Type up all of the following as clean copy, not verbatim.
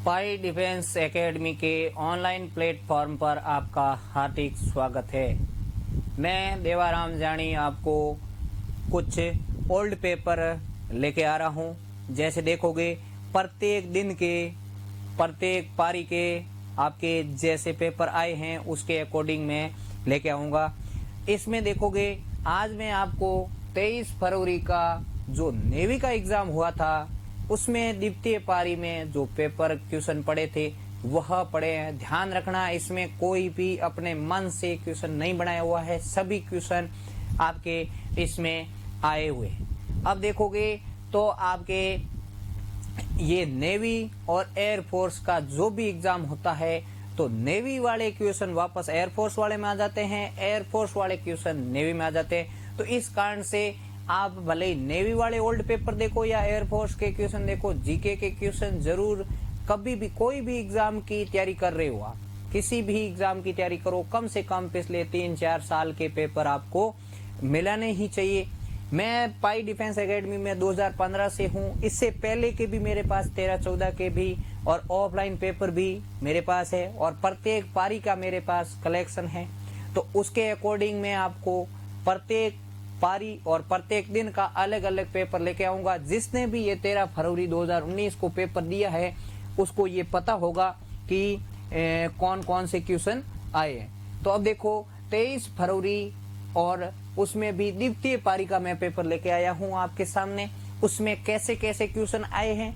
पाई defence academy के online platform पर आपका हार्दिक स्वागत है। मैं देवाराम जानी आपको कुछ ओल्ड पेपर लेके आ रहा हूँ। जैसे देखोगे प्रत्येक दिन के प्रत्येक पारी के आपके जैसे पेपर आए हैं उसके अकॉर्डिंग मैं लेके आऊँगा। इसमें देखोगे आज मैं आपको 23 फरवरी का जो नेवी का एग्जाम हुआ था उसमें द्वितीय पारी में जो पेपर क्वेश्चन पड़े थे वह पड़े हैं। ध्यान रखना, इसमें कोई भी अपने मन से क्वेश्चन नहीं बनाया हुआ है, सभी क्वेश्चन आपके इसमें आए हुए हैं। अब देखोगे तो आपके ये नेवी और एयरफोर्स का जो भी एग्जाम होता है तो नेवी वाले क्वेश्चन वापस एयरफोर्स वाले में आ जाते हैं, एयरफोर्स वाले क्वेश्चन नेवी में आ जाते हैं। तो इस कारण से आप भले ही नेवी वाले ओल्ड पेपर देखो या एयरफोर्स के क्वेश्चन देखो, जीके के क्वेश्चन जरूर कभी भी कोई भी एग्जाम की तैयारी कर रहे हो, आप किसी भी एग्जाम की तैयारी करो, कम से कम पिछले 3-4 साल के पेपर आपको मिलाने ही चाहिए। मैं पाई डिफेंस एकेडमी में 2015 से हूँ। इससे पहले के भी मेरे पास 13-14 के भी और ऑफलाइन पेपर भी मेरे पास है और प्रत्येक पारी का मेरे पास कलेक्शन है। तो उसके अकॉर्डिंग मैं आपको प्रत्येक पारी और प्रत्येक दिन का अलग अलग पेपर लेके आऊंगा। जिसने भी ये 13 फरवरी 2019 को पेपर दिया है उसको ये पता होगा कि कौन कौन से क्वेश्चन आए हैं। तो अब देखो 23 फरवरी और उसमें भी द्वितीय पारी का मैं पेपर लेके आया हूं आपके सामने। उसमें कैसे कैसे क्वेश्चन आए हैं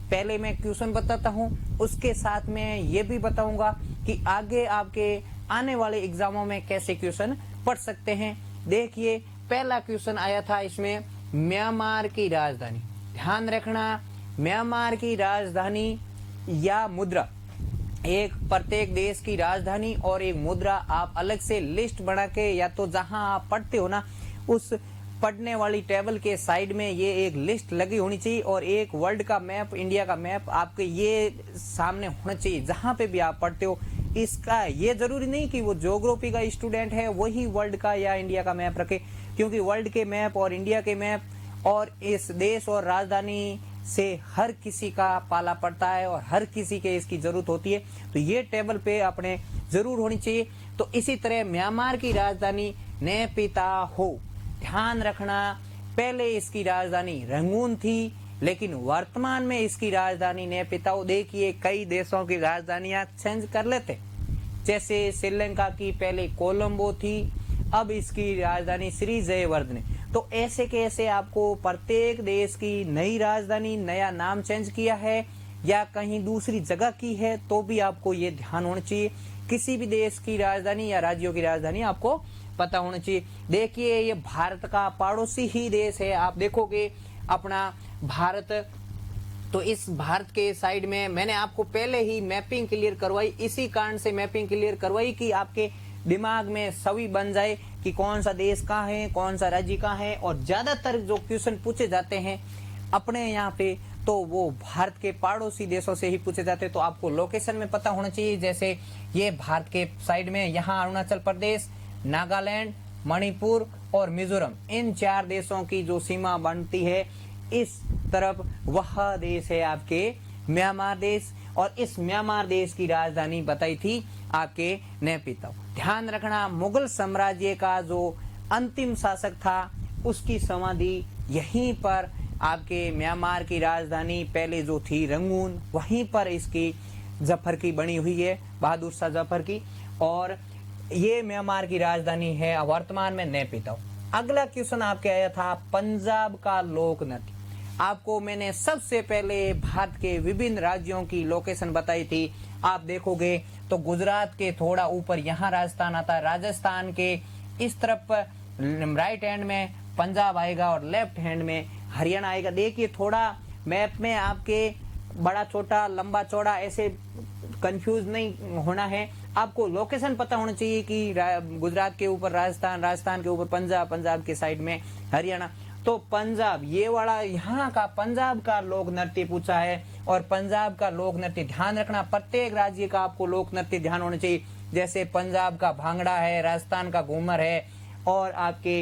पहले मैं क्वेश्चन बताता हूं, उसके साथ में ये भी बताऊंगा कि आगे आपके आने वाले एग्जामों में कैसे क्वेश्चन पढ़ सकते हैं। देखिए पहला क्वेश्चन आया था इसमें म्यांमार की राजधानी। ध्यान रखना, म्यांमार की राजधानी या मुद्रा, एक प्रत्येक देश की राजधानी और एक मुद्रा आप अलग से लिस्ट बना के या तो जहां आप पढ़ते हो ना उस पढ़ने वाली टेबल के साइड में ये एक लिस्ट लगी होनी चाहिए और एक वर्ल्ड का मैप, इंडिया का मैप आपके ये सामने होना चाहिए जहां पे भी आप पढ़ते हो। इसका ये जरूरी नहीं कि वो ज्योग्राफी का स्टूडेंट है वही वर्ल्ड का या इंडिया का मैप रखे, क्योंकि वर्ल्ड के मैप और इंडिया के मैप और इस देश और राजधानी से हर किसी का पाला पड़ता है और हर किसी के इसकी जरूरत होती है। तो ये टेबल पे अपने जरूर होनी चाहिए। तो इसी तरह म्यांमार की राजधानी नेपिताहो। ध्यान रखना, पहले इसकी राजधानी रंगून थी लेकिन वर्तमान में इसकी राजधानी नेपिताहो। देखिए कई देशों की राजधानियां चेंज कर लेते, जैसे श्रीलंका की पहले कोलंबो थी, अब इसकी राजधानी श्री जयवर्धने। तो ऐसे के ऐसे आपको प्रत्येक देश की नई राजधानी, नया नाम चेंज किया है या कहीं दूसरी जगह की है तो भी आपको ये ध्यान होना चाहिए। किसी भी देश की राजधानी या राज्यों की राजधानी आपको पता होना चाहिए। देखिए ये भारत का पड़ोसी ही देश है। आप देखोगे अपना भारत, तो इस भारत के साइड में मैंने आपको पहले ही मैपिंग क्लियर करवाई, इसी कारण से मैपिंग क्लियर करवाई कि आपके दिमाग में छवि बन जाए कि कौन सा देश कहाँ है, कौन सा राज्य कहाँ है। और ज्यादातर जो क्वेश्चन पूछे जाते हैं अपने यहाँ पे तो वो भारत के पड़ोसी देशों से ही पूछे जाते हैं। तो आपको लोकेशन में पता होना चाहिए। जैसे ये भारत के साइड में यहाँ अरुणाचल प्रदेश, नागालैंड, मणिपुर और मिजोरम, इन 4 देशों की जो सीमा बनती है इस तरफ वह देश है आपके म्यांमार देश। और इस म्यांमार देश की राजधानी बताई थी आपके नेपिताओ। ध्यान रखना, मुगल साम्राज्य का जो अंतिम शासक था उसकी समाधि यहीं पर आपके म्यांमार की राजधानी पहले जो थी रंगून, वहीं पर इसकी जफर की बनी हुई है, बहादुर शाह जफर की। और ये म्यांमार की राजधानी है वर्तमान में नेपिताओ। अगला क्वेश्चन आपके आया था पंजाब का लोक नृत्य। आपको मैंने सबसे पहले भारत के विभिन्न राज्यों की लोकेशन बताई थी। आप देखोगे तो गुजरात के थोड़ा ऊपर यहाँ राजस्थान आता है, राजस्थान के इस तरफ राइट हैंड में पंजाब आएगा और लेफ्ट हैंड में हरियाणा आएगा। देखिए थोड़ा मैप में आपके बड़ा छोटा लंबा चौड़ा ऐसे कंफ्यूज नहीं होना है, आपको लोकेशन पता होना चाहिए कि गुजरात के ऊपर राजस्थान, राजस्थान के ऊपर पंजाब, पंजाब के साइड में हरियाणा। तो पंजाब ये वाला यहाँ का पंजाब का लोक नृत्य पूछा है। और पंजाब का लोक नृत्य ध्यान रखना, प्रत्येक राज्य का आपको लोक नृत्य ध्यान होना चाहिए। जैसे पंजाब का भांगड़ा है, राजस्थान का घूमर है और आपके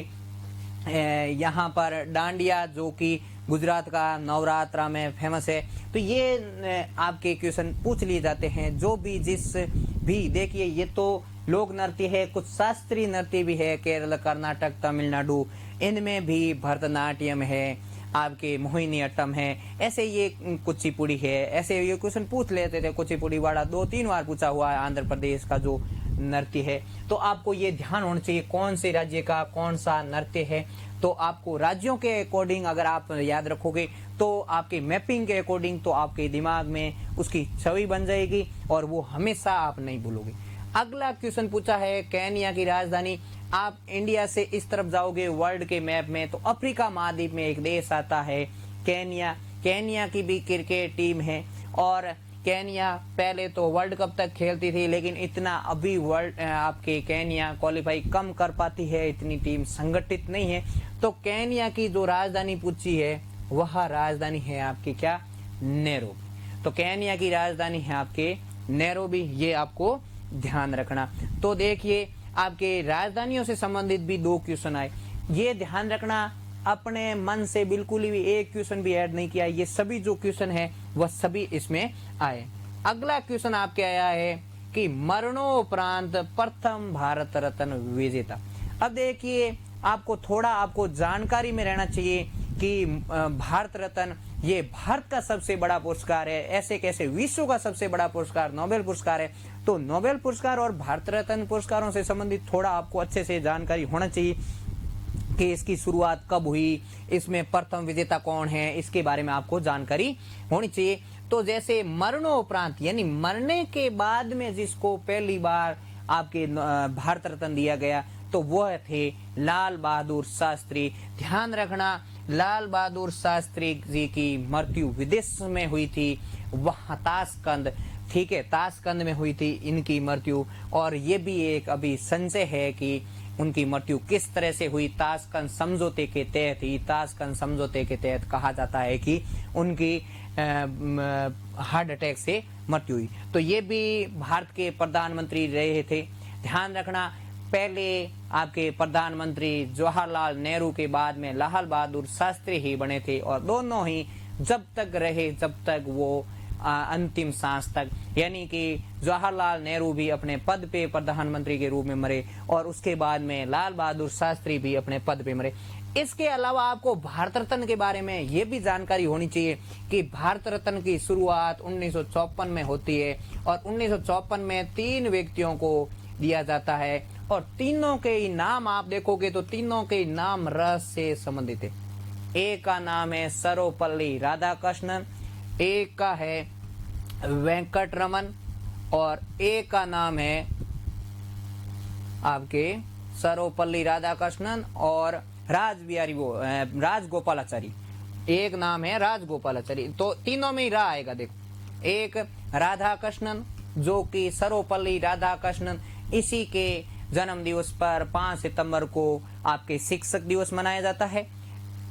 यहाँ पर डांडिया जो कि गुजरात का नवरात्रा में फेमस है। तो ये आपके क्वेश्चन पूछ लिए जाते हैं। जो भी जिस भी देखिए, ये तो लोक नृत्य है, कुछ शास्त्रीय नृत्य भी है, केरल, कर्नाटक, तमिलनाडु, इनमें भी भरतनाट्यम है, आपके मोहिनी अट्टम है, ऐसे ये कुचिपुड़ी है, ऐसे ये क्वेश्चन पूछ लेते थे। कुचिपुड़ी वाला 2-3 बार पूछा हुआ है, आंध्र प्रदेश का जो नृत्य है। तो आपको ये ध्यान होना चाहिए कौन से राज्य का कौन सा नृत्य है। तो आपको राज्यों के अकॉर्डिंग अगर आप याद रखोगे तो आपके मैपिंग के अकॉर्डिंग तो आपके दिमाग में उसकी छवि बन जाएगी और वो हमेशा आप नहीं भूलोगे। अगला क्वेश्चन पूछा है केन्या की राजधानी। आप इंडिया से इस तरफ जाओगे वर्ल्ड के मैप में तो अफ्रीका महाद्वीप में एक देश आता है केन्या। केन्या की भी क्रिकेट टीम है और केन्या पहले तो वर्ल्ड कप तक खेलती थी, लेकिन इतना अभी वर्ल्ड आपके केन्या क्वालिफाई कम कर पाती है, इतनी टीम संगठित नहीं है। तो केन्या की जो राजधानी पूछी है वह राजधानी है आपकी क्या, नैरोबी। तो केन्या की राजधानी है आपके नैरोबी, ये आपको ध्यान रखना। तो देखिए आपके राजधानियों से संबंधित भी 2 क्वेश्चन आए, ये ध्यान रखना। अपने मन से बिल्कुल भी एक क्वेश्चन भी ऐड नहीं किया, ये सभी जो क्वेश्चन है वह सभी इसमें आए। अगला क्वेश्चन आपके आया है कि मरणोपरांत प्रथम भारत रत्न विजेता। अब देखिए आपको जानकारी में रहना चाहिए कि भारत रत्न ये भारत का सबसे बड़ा पुरस्कार है। ऐसे कैसे विश्व का सबसे बड़ा पुरस्कार नोबेल पुरस्कार है। तो नोबेल पुरस्कार और भारत रत्न पुरस्कारों से संबंधित थोड़ा आपको अच्छे से जानकारी होना चाहिए कि इसकी शुरुआत कब हुई, इसमें प्रथम विजेता कौन है, इसके बारे में आपको जानकारी होनी चाहिए। तो जैसे मरणोपरांत यानी मरने के बाद में जिसको पहली बार आपके भारत रत्न दिया गया तो वह थे लाल बहादुर शास्त्री। ध्यान रखना, लाल बहादुर शास्त्री जी की मृत्यु विदेश में हुई थी, वहां ताशकंद, ठीक है, ताशकंद में हुई थी इनकी मृत्यु। और ये भी एक अभी संशय है कि उनकी मृत्यु किस तरह से हुई। ताशकंद समझौते के तहत ही, ताशकंद समझौते के तहत कहा जाता है कि उनकी हार्ट अटैक से मृत्यु हुई। तो ये भी भारत के प्रधानमंत्री रहे थे। ध्यान रखना, पहले आपके प्रधानमंत्री जवाहरलाल नेहरू के बाद में लाल बहादुर शास्त्री ही बने थे और दोनों ही जब तक रहे जब तक वो अंतिम सांस तक, यानी कि जवाहरलाल नेहरू भी अपने पद पे प्रधानमंत्री के रूप में मरे और उसके बाद में लाल बहादुर शास्त्री भी अपने पद पे मरे। इसके अलावा आपको भारत रत्न के बारे में ये भी जानकारी होनी चाहिए कि भारत रत्न की शुरुआत 1954 में होती है और 1954 में 3 व्यक्तियों को दिया जाता है और तीनों के ही नाम आप देखोगे तो तीनों के नाम रस से संबंधित है। एक का नाम है सर्वपल्ली राधाकृष्णन, एक का है वेंकटरमन और एक का नाम है आपके सर्वपल्ली राधाकृष्णन और राजगोपालाचारी। एक नाम है राजगोपालाचारी। तो तीनों में ही रा आएगा। देखो, एक राधाकृष्णन जो कि सर्वपल्ली राधाकृष्णन, इसी के जन्म दिवस पर 5 सितंबर को आपके शिक्षक दिवस मनाया जाता है।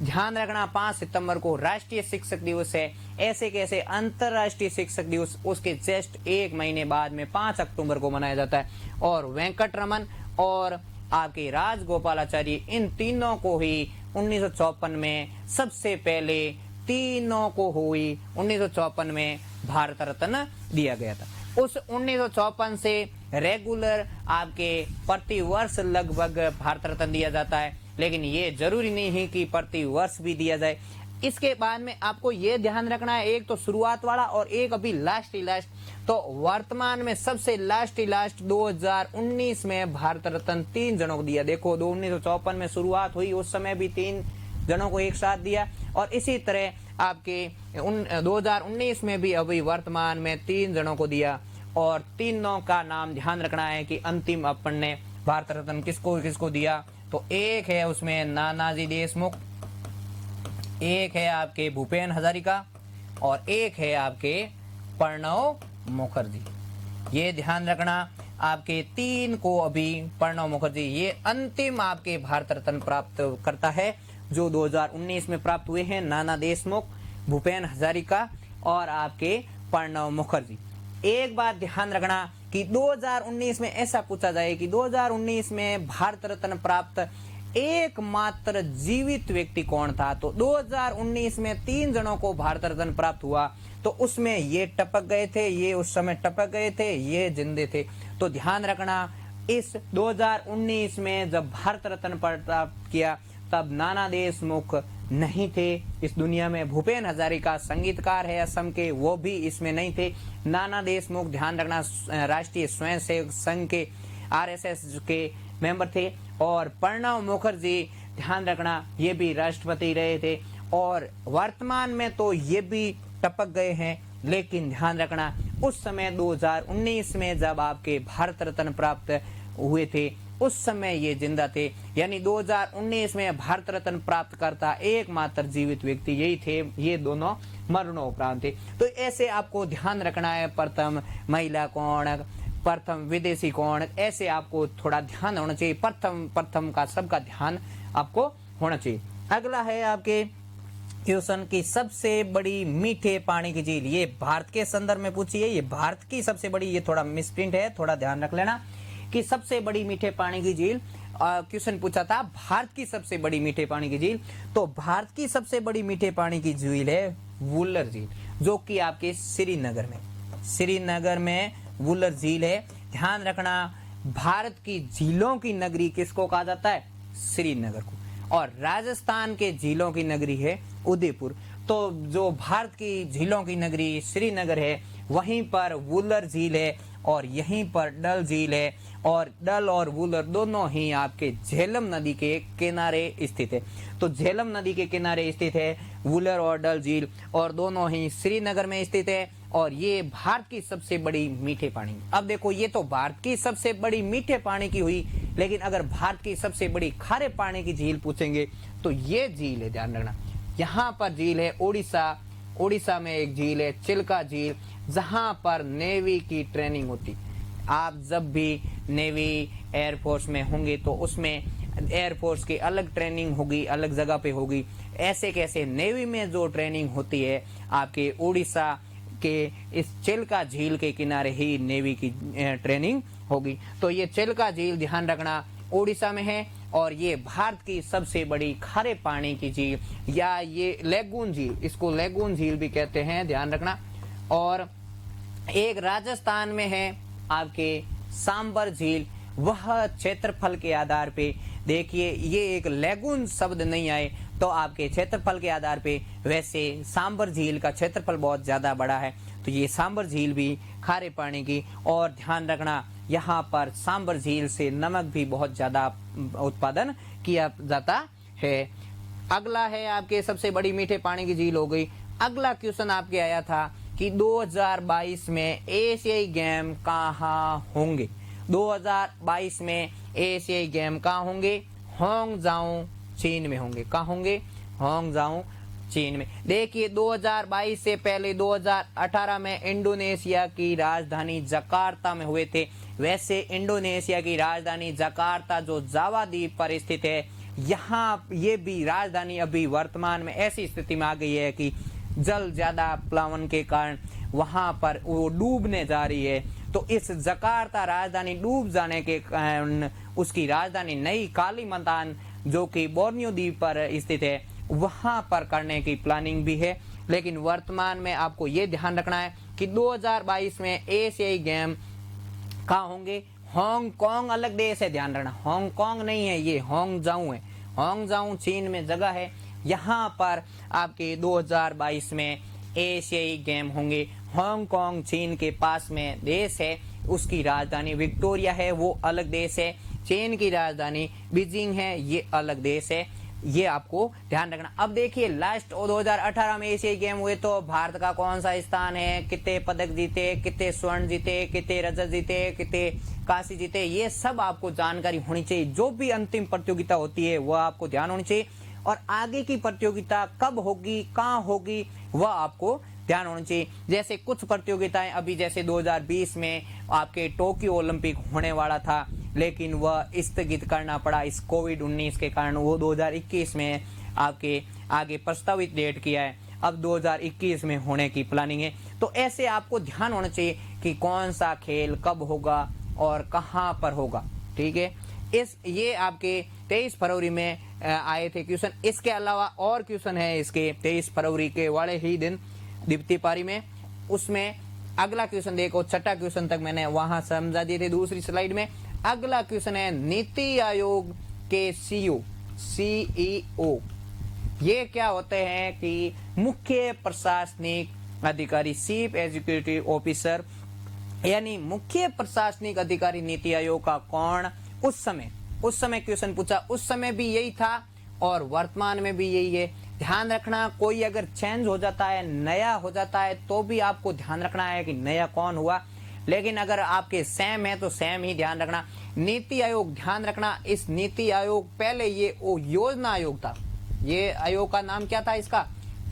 ध्यान रखना, 5 सितंबर को राष्ट्रीय शिक्षक दिवस है। ऐसे कैसे अंतरराष्ट्रीय शिक्षक दिवस उसके जस्ट 1 महीने बाद में 5 अक्टूबर को मनाया जाता है। और वेंकटरमन और आपके राजगोपालाचारी, इन तीनों को ही 1954 में सबसे पहले तीनों को हुई 1954 में भारत रत्न दिया गया था। उस 1954 से रेगुलर आपके प्रति वर्ष लगभग भारत रत्न दिया जाता है, लेकिन ये जरूरी नहीं है कि प्रति वर्ष भी दिया जाए। इसके बाद में आपको ये ध्यान रखना है, एक तो शुरुआत वाला और एक अभी लास्ट ही लास्ट। तो वर्तमान में सबसे लास्ट ही लास्ट 2019 में भारत रत्न 3 जनों को दिया। देखो, 1954 में शुरुआत हुई, उस समय भी 3 जनों को एक साथ दिया और इसी तरह आपके 2019 में भी अभी वर्तमान में 3 जनों को दिया। और तीनों का नाम ध्यान रखना है कि अंतिम अपन ने भारत रत्न किसको किसको दिया। तो एक है उसमें नानाजी देशमुख, एक है आपके भूपेन हजारिका और एक है आपके प्रणब मुखर्जी। ये ध्यान रखना, आपके 3 को अभी प्रणब मुखर्जी ये अंतिम आपके भारत रत्न प्राप्त करता है जो 2019 में प्राप्त हुए हैं। नाना देशमुख, भूपेन हजारिका और आपके प्रणब मुखर्जी। एक बात ध्यान रखना कि 2019 में ऐसा पूछा जाए कि 2019 में भारत रत्न प्राप्त एकमात्र जीवित व्यक्ति कौन था? तो 2019 में 3 जनों को भारत रत्न प्राप्त हुआ, तो उसमें ये टपक गए थे, ये उस समय टपक गए थे, ये जिंदे थे। तो ध्यान रखना, इस 2019 में जब भारत रत्न प्राप्त किया तब नाना देशमुख नहीं थे इस दुनिया में। भूपेन हजारिका संगीतकार है असम के, वो भी इसमें नहीं थे। नाना देशमुख, ध्यान रखना, राष्ट्रीय स्वयंसेवक संघ के RSS के मेंबर थे। और प्रणब मुखर्जी, ध्यान रखना, ये भी राष्ट्रपति रहे थे। और वर्तमान में तो ये भी टपक गए हैं, लेकिन ध्यान रखना उस समय 2019 में जब आपके भारत रत्न प्राप्त हुए थे उस समय ये जिंदा थे। यानी 2019 में भारत रत्न प्राप्त करता एकमात्र जीवित व्यक्ति यही थे। ये दोनों मरणोपरांत थे। तो ऐसे आपको ध्यान रखना है, प्रथम महिला कौन, प्रथम विदेशी कौन, ऐसे आपको थोड़ा ध्यान होना चाहिए। प्रथम का सबका ध्यान आपको होना चाहिए। अगला है आपके क्वेश्चन की सबसे बड़ी मीठे पानी की झील, ये भारत के संदर्भ में पूछी है। ये भारत की सबसे बड़ी, ये थोड़ा मिसप्रिंट है, थोड़ा ध्यान रख लेना कि सबसे बड़ी मीठे पानी की झील। क्वेश्चन पूछा था भारत की सबसे बड़ी मीठे पानी की झील, तो भारत की सबसे बड़ी मीठे पानी की झील है वुलर झील, जो कि आपके श्रीनगर में वुलर झील है। ध्यान रखना, भारत की झीलों की नगरी किसको कहा जाता है? श्रीनगर को। और राजस्थान के झीलों की नगरी है उदयपुर। तो जो भारत की झीलों की नगरी श्रीनगर है, वहीं पर वुलर झील है और यहीं पर डल झील है। और डल और वुलर दोनों ही आपके झेलम नदी के किनारे स्थित है। तो झेलम नदी के किनारे स्थित है वुलर और डल झील, और दोनों ही श्रीनगर में स्थित है। और ये भारत की सबसे बड़ी मीठे पानी। अब देखो, ये तो भारत की सबसे बड़ी मीठे पानी की हुई, लेकिन अगर भारत की सबसे बड़ी खारे पानी की झील पूछेंगे तो ये झील है, ध्यान रखना। यहाँ पर झील है उड़ीसा में एक झील है चिल्का झील, जहां पर नेवी की ट्रेनिंग होती। आप जब भी नेवी एयरफोर्स में होंगे तो उसमें एयरफोर्स की अलग ट्रेनिंग होगी, अलग जगह पे होगी। ऐसे कैसे नेवी में जो ट्रेनिंग होती है आपके उड़ीसा के इस चिल्का झील के किनारे ही नेवी की ट्रेनिंग होगी। तो ये चिल्का झील, ध्यान रखना, उड़ीसा में है। और ये भारत की सबसे बड़ी खारे पानी की झील, या ये लेगून झील, इसको लेगून झील भी कहते हैं, ध्यान रखना। और एक राजस्थान में है आपके सांबर झील, वह क्षेत्रफल के आधार पे, देखिए ये एक लेगून शब्द नहीं आए तो आपके क्षेत्रफल के आधार पे, वैसे सांबर झील का क्षेत्रफल बहुत ज्यादा बड़ा है, तो ये सांबर झील भी खारे पानी की। और ध्यान रखना, यहाँ पर सांबर झील से नमक भी बहुत ज्यादा उत्पादन किया जाता है। अगला है आपके सबसे बड़ी मीठे पानी की झील हो गई। अगला क्वेश्चन आपके आया था कि 2022 में एशियाई गेम कहाँ होंगे? 2022 में एशियाई गेम कहाँ होंगे? हांगझाऊ चीन में होंगे। कहाँ होंगे? हांगझाऊ चीन में। देखिए 2022 से पहले 2018 में इंडोनेशिया की राजधानी जकार्ता में हुए थे। वैसे इंडोनेशिया की राजधानी जकार्ता जो जावा द्वीप पर स्थित है, यहाँ ये भी राजधानी अभी वर्तमान में ऐसी स्थिति में आ गई है कि जल ज्यादा प्लावन के कारण वहां पर वो डूबने जा रही है। तो इस जकार्ता राजधानी डूब जाने के कारण उसकी राजधानी नई कालीमंतान जो कि बोर्नियो द्वीप पर स्थित है, वहां पर करने की प्लानिंग भी है। लेकिन वर्तमान में आपको ये ध्यान रखना है कि 2022 में एशियाई गेम कहाँ होंगे? हांगकांग अलग देश है, ध्यान रखना, हांगकांग नहीं है, ये हांगझाऊ है। हांगझाऊ चीन में जगह है, यहाँ पर आपके 2022 में एशियाई गेम होंगे। हांगकांग चीन के पास में देश है, उसकी राजधानी विक्टोरिया है, वो अलग देश है। चीन की राजधानी बीजिंग है, ये अलग देश है, ये आपको ध्यान रखना। अब देखिए लास्ट 2018 में एशियाई गेम हुए तो भारत का कौन सा स्थान है, कितने पदक जीते, कितने स्वर्ण जीते, कितने रजत जीते, कितने कांस्य जीते, ये सब आपको जानकारी होनी चाहिए। जो भी अंतिम प्रतियोगिता होती है वह आपको ध्यान होनी चाहिए। और आगे की प्रतियोगिता कब होगी, कहाँ होगी, वह आपको ध्यान होना चाहिए। जैसे कुछ प्रतियोगिताएं अभी, जैसे 2020 में आपके टोक्यो ओलंपिक होने वाला था, लेकिन वह स्थगित करना पड़ा इस कोविड-19 के कारण। वो 2021 में आपके आगे प्रस्तावित डेट किया है, अब 2021 में होने की प्लानिंग है। तो ऐसे आपको ध्यान होना चाहिए कि कौन सा खेल कब होगा और कहाँ पर होगा, ठीक है। ये आपके 23 फरवरी में आए थे क्वेश्चन। इसके अलावा और क्वेश्चन है इसके 23 फरवरी के वाले ही दिन द्वितीय पारी में। उसमें अगला क्वेश्चन देखो, छठा क्वेश्चन तक मैंने वहां समझा दिए थे दूसरी स्लाइड में। अगला क्वेश्चन है नीति आयोग के सीईओ ये क्या होते हैं कि मुख्य प्रशासनिक अधिकारी, चीफ एग्जीक्यूटिव ऑफिसर, यानी मुख्य प्रशासनिक अधिकारी नीति आयोग का कौन। उस समय क्वेश्चन पूछा, उस समय भी यही था और वर्तमान में भी यही है। ध्यान रखना, कोई अगर चेंज हो जाता है, नया हो जाता है, तो भी आपको ध्यान रखना है कि नया कौन हुआ। लेकिन अगर आपके सेम है तो सेम ही ध्यान रखना। नीति आयोग ध्यान रखना, इस नीति आयोग पहले ये योजना आयोग था। ये आयोग का नाम क्या था इसका?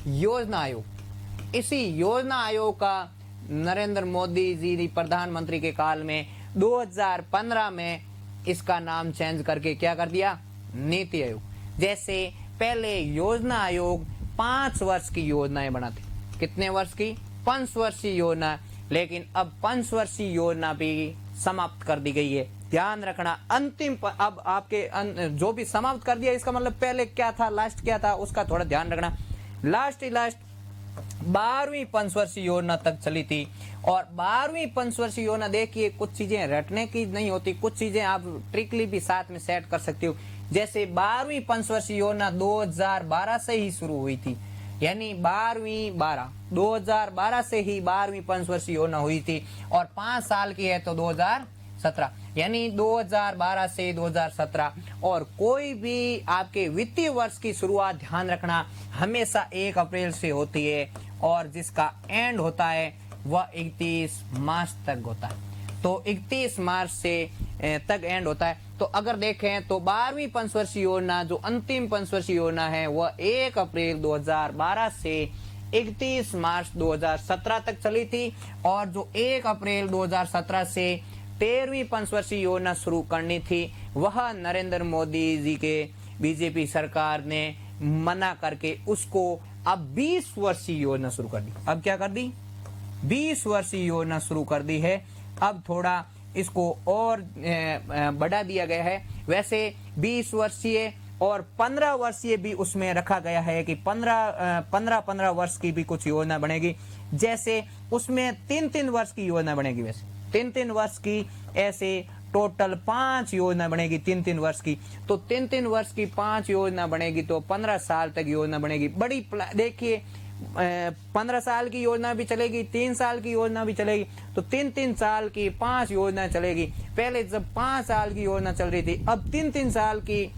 योजना आयोग। इसी योजना आयोग का नरेंद्र मोदी जी प्रधानमंत्री के काल में 2015 में इसका नाम चेंज करके क्या कर दिया? नीति आयोग। जैसे पहले योजना आयोग 5 वर्ष की योजनाएं बनाते, कितने वर्ष की? 5 वर्षीय योजना, लेकिन अब 5 वर्षीय योजना भी समाप्त कर दी गई है। ध्यान रखना, अंतिम अब आपके जो भी समाप्त कर दिया इसका मतलब पहले क्या था, लास्ट क्या था, उसका थोड़ा ध्यान रखना। लास्ट 12वीं पंचवर्षीय योजना तक चली थी। और 12वीं पंचवर्षीय योजना देखिए, कुछ चीजें रटने की नहीं होती, कुछ चीजें आप ट्रिकली भी साथ में सेट कर सकते हो। जैसे 12वीं पंचवर्षीय योजना 2012 से ही शुरू हुई थी, यानी 2012 से ही 12वीं पंचवर्षीय योजना हुई थी और 5 साल की है तो 2017, यानी 2012 से 2017। और कोई भी आपके वित्तीय वर्ष की शुरुआत ध्यान रखना हमेशा 1 अप्रैल से होती है और जिसका एंड होता है वह 31 मार्च तक होता है। तो 31 मार्च से तक एंड होता है। तो अगर देखें तो 12वीं पंचवर्षीय योजना जो अंतिम पंचवर्षीय योजना है वह 1 अप्रैल 2012 से 31 मार्च 2017 तक चली थी। और जो 1 अप्रैल 2017 से 13वीं पंचवर्षीय योजना शुरू करनी थी वह नरेंद्र मोदी जी के बीजेपी सरकार ने मना करके उसको अब 20 वर्षीय योजना शुरू कर दी। अब क्या कर दी? 20 वर्षीय योजना शुरू कर दी है। अब थोड़ा इसको और बढ़ा दिया गया है। वैसे 20 वर्षीय और 15 वर्षीय भी उसमें रखा गया है कि 15 वर्ष की भी कुछ योजना बनेगी। जैसे उसमें 3 वर्ष की योजना बनेगी, वैसे 3 वर्ष की, ऐसे टोटल 5 योजना बनेगी 3 वर्ष की। तो 3 वर्ष की 5 योजना बनेगी तो 15 साल तक योजना बनेगी। बड़ी देखिए 15 साल की योजना भी चलेगी, 3 साल की योजना भी चलेगी, तो 3 साल की 5 योजना चलेगी। पहले जब 5 साल की योजना चल रही थी, अब 3 साल की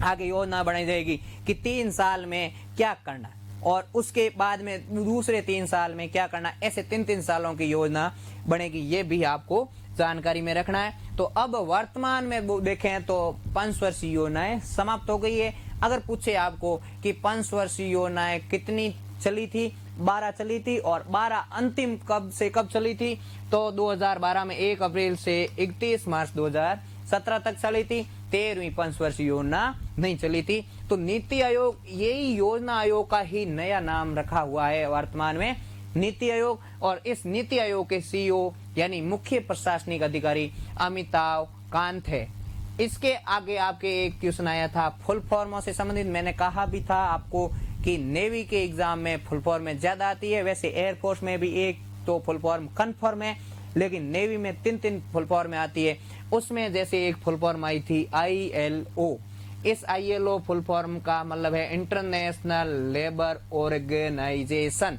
आगे योजना बनाई जाएगी कि 3 साल में क्या करना और उसके बाद में दूसरे 3 साल में क्या करना। ऐसे 3 सालों की योजना बनेगी, ये भी आपको जानकारी में रखना है। तो अब वर्तमान में देखें तो 5 वर्षीय योजनाएं समाप्त हो गई है। अगर पूछे आपको कि 5 वर्षीय योजनाएं कितनी चली थी, 12 चली थी और 12 अंतिम कब से कब चली थी, तो 2012 में 1 अप्रैल से 31 मार्च 2017 तक चली थी। 13वीं पंचवर्षीय योजना नहीं चली थी। तो नीति आयोग यही योजना आयोग का ही नया नाम रखा हुआ है वर्तमान में, नीति आयोग। और इस नीति आयोग के सीईओ यानी मुख्य प्रशासनिक अधिकारी अमिताभ कांत है। इसके आगे आपके एक क्वेश्चन आया था फुल फॉर्मों से संबंधित। मैंने कहा भी था आपको कि नेवी के एग्जाम में फुल फॉर्म में ज्यादा आती है, वैसे एयरफोर्स में भी एक तो फुल फॉर्म कन्फर्म है, लेकिन नेवी में 3 फुल फॉर्म में आती है। उसमें जैसे एक फुल फॉर्म आई थी ILO। इस ILO फुल फॉर्म का मतलब है इंटरनेशनल लेबर ऑर्गेनाइजेशन।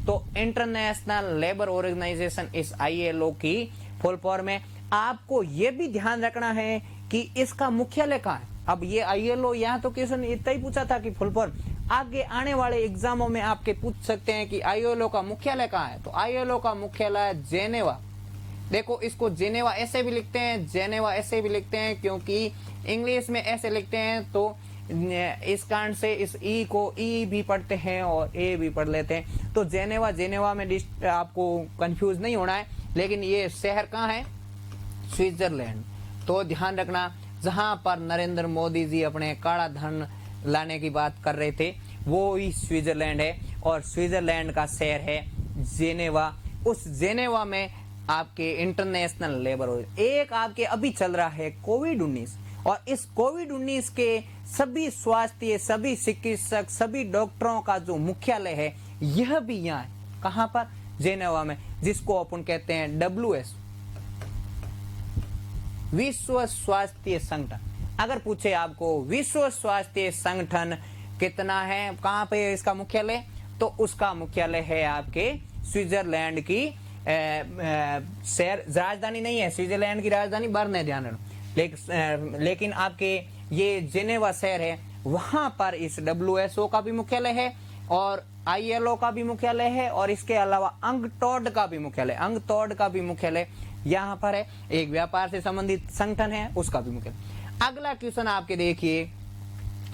तो इंटरनेशनल लेबर ऑर्गेनाइजेशन इस ILO की फुल फॉर्म है। आपको ये भी ध्यान रखना है कि इसका मुख्यालय कहाँ है। अब ये ILO यहाँ तो क्वेश्चन इतना ही पूछा था कि फुल फॉर्म, आगे आने वाले एग्जामों में आपके पूछ सकते हैं कि ILO का मुख्यालय कहाँ है। तो ILO का मुख्यालय जेनेवा। देखो इसको जेनेवा ऐसे भी लिखते हैं, जेनेवा ऐसे भी लिखते हैं, क्योंकि इंग्लिश में ऐसे लिखते हैं तो इस कारण से इस ई को ई भी पढ़ते हैं और ए भी पढ़ लेते हैं। तो जेनेवा में आपको कंफ्यूज नहीं होना है। लेकिन ये शहर कहाँ है? स्विट्जरलैंड। तो ध्यान रखना, जहां पर नरेंद्र मोदी जी अपने काला धन लाने की बात कर रहे थे वो ही स्विट्जरलैंड है और स्विट्जरलैंड का शहर है जेनेवा। उस जेनेवा में आपके इंटरनेशनल लेबर एक आपके अभी चल रहा है कोविड-19 और इस कोविड-19 के सभी स्वास्थ्य, सभी चिकित्सक, सभी डॉक्टरों का जो मुख्यालय है यह भी यहाँ है। कहाँ पर? जेनेवा में, जिसको अपन कहते हैं WHO, विश्व स्वास्थ्य संगठन। अगर पूछे आपको विश्व स्वास्थ्य संगठन कितना है, कहाँ पे है इसका मुख्यालय, तो उसका मुख्यालय है आपके स्विट्जरलैंड की शहर, राजधानी नहीं है, स्विट्जरलैंड की राजधानी बर्न है, ध्यान रखना। लेकिन आपके ये जेनेवा शहर है, वहां पर इस WHO का भी मुख्यालय है और ILO का भी मुख्यालय है और इसके अलावा अंगटोड का भी मुख्यालय यहाँ पर है। एक व्यापार से संबंधित संगठन है, उसका भी मुख्यालय। अगला क्वेश्चन आपके देखिए,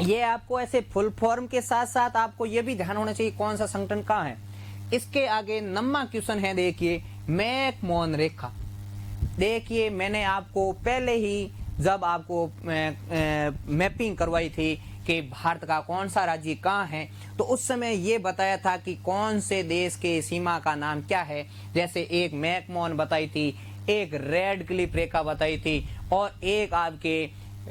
ये आपको ऐसे फुल फॉर्म के साथ साथ आपको ये भी ध्यान होना चाहिए कौन सा संगठन कहाँ है। इसके आगे नम्मा क्वेश्चन है, देखिए मैकमोहन रेखा। देखिए मैंने आपको पहले ही जब आपको मैपिंग करवाई थी कि भारत का कौन सा राज्य कहाँ है, तो उस समय ये बताया था कि कौन से देश के सीमा का नाम क्या है। जैसे एक मैकमोहन बताई थी, एक रेड क्लिफ रेखा बताई थी और एक आपके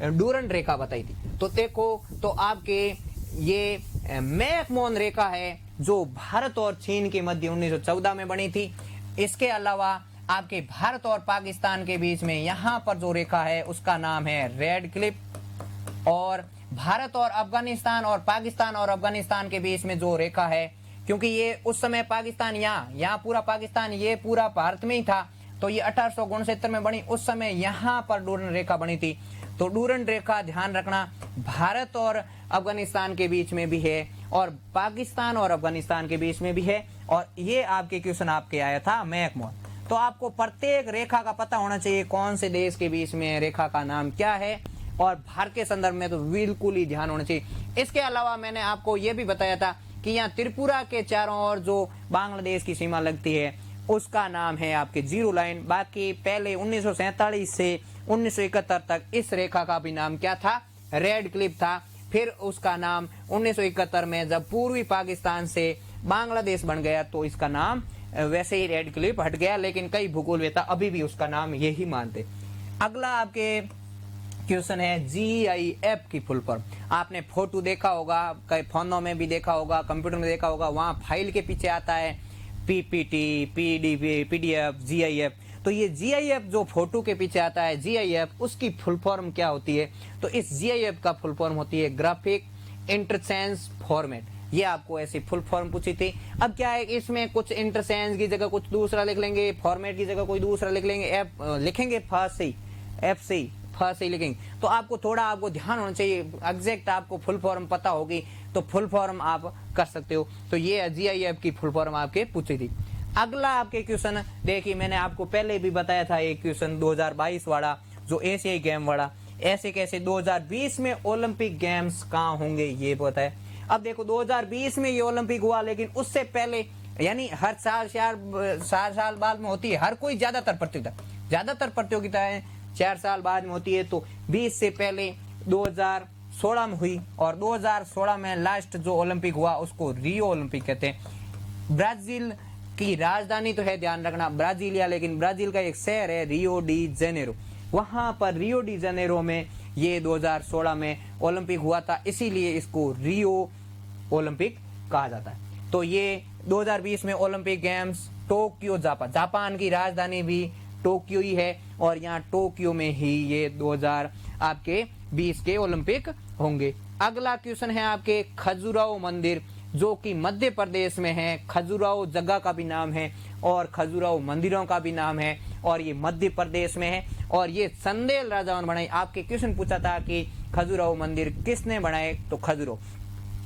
डूरंड रेखा बताई थी। तो देखो, तो आपके ये मैकमोहन रेखा है जो भारत और चीन के मध्य 1914 में बनी थी। इसके अलावा आपके भारत और पाकिस्तान के बीच में यहाँ पर जो रेखा है उसका नाम है रेड क्लिफ। और भारत और अफगानिस्तान और पाकिस्तान और अफगानिस्तान के बीच में जो रेखा है, क्योंकि ये उस समय पाकिस्तान यहाँ पूरा पाकिस्तान ये पूरा भारत में ही था, तो ये 1869 में बनी। उस समय यहाँ पर डूरंड रेखा बनी थी। तो डूरंड रेखा ध्यान रखना भारत और अफगानिस्तान के बीच में भी है और पाकिस्तान और अफगानिस्तान के बीच में भी है। और ये आपके क्वेश्चन आपके आया था मैकमोहन। तो आपको प्रत्येक रेखा का पता होना चाहिए कौन से देश के बीच में रेखा का नाम क्या है, और भारत के संदर्भ में तो बिल्कुल ही ध्यान होना चाहिए। इसके अलावा मैंने आपको यह भी बताया था कि यहाँ त्रिपुरा के चारों ओर जो बांग्लादेश की सीमा लगती है उसका नाम है आपके जीरो लाइन। बाकी पहले 1947 से 1971 तक इस रेखा का भी नाम क्या था, रेड क्लिफ था। फिर उसका नाम 1971 में जब पूर्वी पाकिस्तान से बांग्लादेश बन गया तो इसका नाम वैसे ही रेड क्लिफ हट गया, लेकिन कई भूगोलवेत्ता अभी भी उसका नाम यही मानते। अगला आपके क्वेश्चन है GIF की फुल फॉर्म। आपने फोटो देखा होगा, कई फोनों में भी देखा होगा, कंप्यूटर में देखा होगा, वहां फाइल के पीछे आता है PPT, PDF, GIF। तो ये GIF जो फोटो के पीछे आता है GIF, उसकी फुल फॉर्म क्या होती है, तो इस GIF का फुल फॉर्म होती है ग्राफिक इंटरचेंज फॉर्मेट। ये आपको ऐसी फुल फॉर्म पूछी थी। अब क्या है, इसमें कुछ इंटरचेंज की जगह कुछ दूसरा लिख लेंगे, फॉर्मेट की जगह कोई दूसरा लिख लेंगे, लिखेंगे F से लिखेंगे। तो आपको थोड़ा आपको ध्यान होना चाहिए, एग्जैक्ट आपको फुल फॉर्म पता होगी तो फुल फॉर्म आप कर सकते हो। तो ये GIF की फुल फॉर्म आपके पूछी थी। अगला आपके क्वेश्चन देखिए, मैंने आपको पहले भी बताया था एक क्वेश्चन 2022 वाला, जो एशियाई गेम वाला, ऐसे कैसे 2020 में ओलंपिक गेम्स कहाँ होंगे ये पता है। अब देखो 2020 में ये ओलंपिक हुआ, लेकिन उससे पहले यानी हर साल बाद में होती है, हर कोई ज्यादातर प्रतियोगिताएं 4 साल बाद में होती है। तो 20 से पहले 2016 में हुई और 2016 में लास्ट जो ओलंपिक हुआ उसको रियो ओलंपिक कहते हैं। ब्राजील की राजधानी तो है, ध्यान रखना ब्राजीलिया, लेकिन ब्राजील का एक शहर है रियो डी जेनेरो। वहां पर रियो डी जेनेरो में ये 2016 में ओलंपिक हुआ था, इसीलिए इसको रियो ओलंपिक कहा जाता है। तो ये 2020 में ओलंपिक गेम्स टोक्यो जापान की राजधानी भी टोक्यो ही है, और यहाँ टोक्यो में ही ये 2020 के ओलंपिक होंगे। अगला क्वेश्चन है आपके खजुराहो मंदिर, जो कि मध्य प्रदेश में है। खजुराहो जगह का भी नाम है और खजुराहो मंदिरों का भी नाम है, और ये मध्य प्रदेश में है, और ये चंदेल राजाओं ने बनाई। आपके क्वेश्चन पूछा था कि खजुराहो मंदिर किसने बनाए, तो खजुराहो।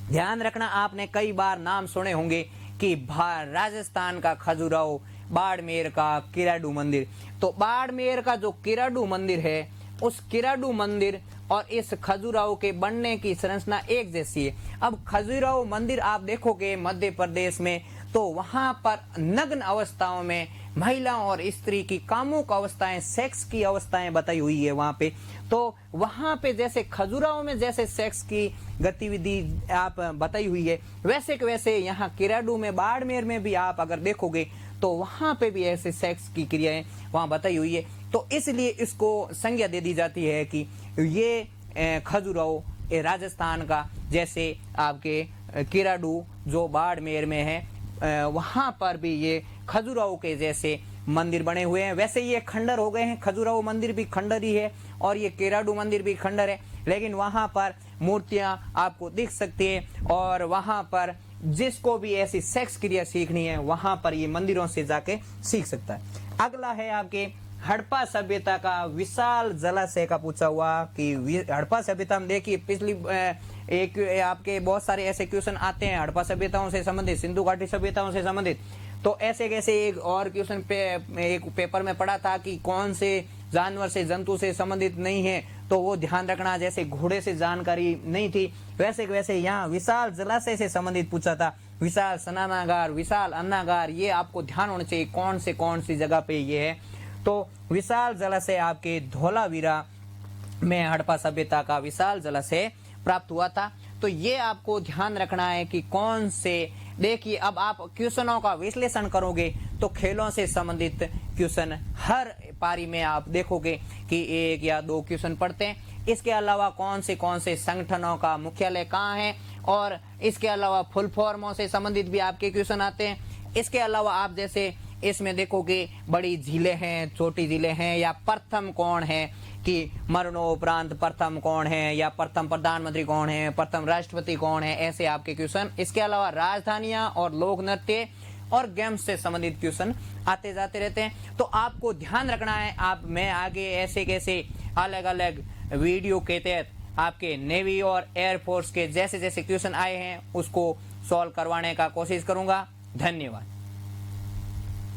ध्यान रखना, आपने कई बार नाम सुने होंगे कि राजस्थान का खजुराहो, बाड़मेर का किराडू मंदिर। तो बाड़मेर का जो किराडू मंदिर है, उस किराडू मंदिर और इस खजुराहो के बनने की संरचना एक जैसी है। अब खजुराहो मंदिर आप देखोगे मध्य प्रदेश में, तो वहां पर नग्न अवस्थाओं में महिलाओं और स्त्री की कामुक अवस्थाएं, सेक्स की अवस्थाएं बताई हुई है वहां पे। तो वहां पे जैसे खजुराहो में जैसे सेक्स की गतिविधि आप बताई हुई है, वैसे के वैसे यहाँ किराडू में, बाड़मेर में भी आप अगर देखोगे तो वहां पे भी ऐसे सेक्स की क्रियाएं वहां बताई हुई है। तो इसलिए इसको संज्ञा दे दी जाती है कि ये खजुराहो ये राजस्थान का, जैसे आपके किराडू जो बाड़मेर में है, वहां पर भी ये खजुराहो के जैसे मंदिर बने हुए हैं। वैसे ये खंडर हो गए हैं, खजुराहो मंदिर भी खंडर ही है और ये किराडू मंदिर भी खंडर है, लेकिन वहां पर मूर्तियां आपको दिख सकती है। और वहां पर जिसको भी ऐसी सेक्स क्रिया सीखनी है वहां पर ये मंदिरों से जाके सीख सकता है। अगला है आपके हड़प्पा सभ्यता का विशाल जलाशय का पूछा हुआ कि हड़प्पा सभ्यता में देखिए पिछली एक आपके बहुत सारे ऐसे क्वेश्चन आते हैं हड़प्पा सभ्यताओं से संबंधित, सिंधु घाटी सभ्यताओं से संबंधित। तो ऐसे कैसे एक और क्वेश्चन एक पेपर में पढ़ा था कि कौन से जानवर से जंतु से संबंधित नहीं है, तो वो ध्यान रखना, जैसे घोड़े से जानकारी नहीं थी वैसे वैसे यहाँ विशाल जलाशय से संबंधित पूछा था। विशाल स्नानागार, विशाल अन्नागार, ये आपको ध्यान होना चाहिए कौन सी जगह पे ये है। तो विशाल जलाशय आपके धौलावीरा में हड़प्पा सभ्यता का विशाल जलाशय प्राप्त हुआ था। तो ये आपको ध्यान रखना है कि कौन से, देखिए अब आप क्वेश्चनों का विश्लेषण करोगे तो खेलों से संबंधित क्वेश्चन हर पारी में आप देखोगे कि 1 या 2 क्वेश्चन पढ़ते हैं। इसके अलावा कौन से संगठनों का मुख्यालय कहाँ है, और इसके अलावा फुल फॉर्मों से संबंधित भी आपके क्वेश्चन आते हैं। इसके अलावा आप जैसे इसमें देखोगे बड़ी झीलें हैं, छोटी झीलें हैं, या प्रथम कौन है कि मरणोपरांत प्रथम कौन है, या प्रथम प्रधानमंत्री कौन है, प्रथम राष्ट्रपति कौन है, ऐसे आपके क्वेश्चन। इसके अलावा राजधानियां और लोक नृत्य और गेम्स से संबंधित क्वेश्चन आते जाते रहते हैं। तो आपको ध्यान रखना है, मैं आगे ऐसे कैसे अलग अलग वीडियो के तहत आपके नेवी और एयरफोर्स के जैसे जैसे क्वेश्चन आए हैं उसको सॉल्व करवाने का कोशिश करूंगा। धन्यवाद।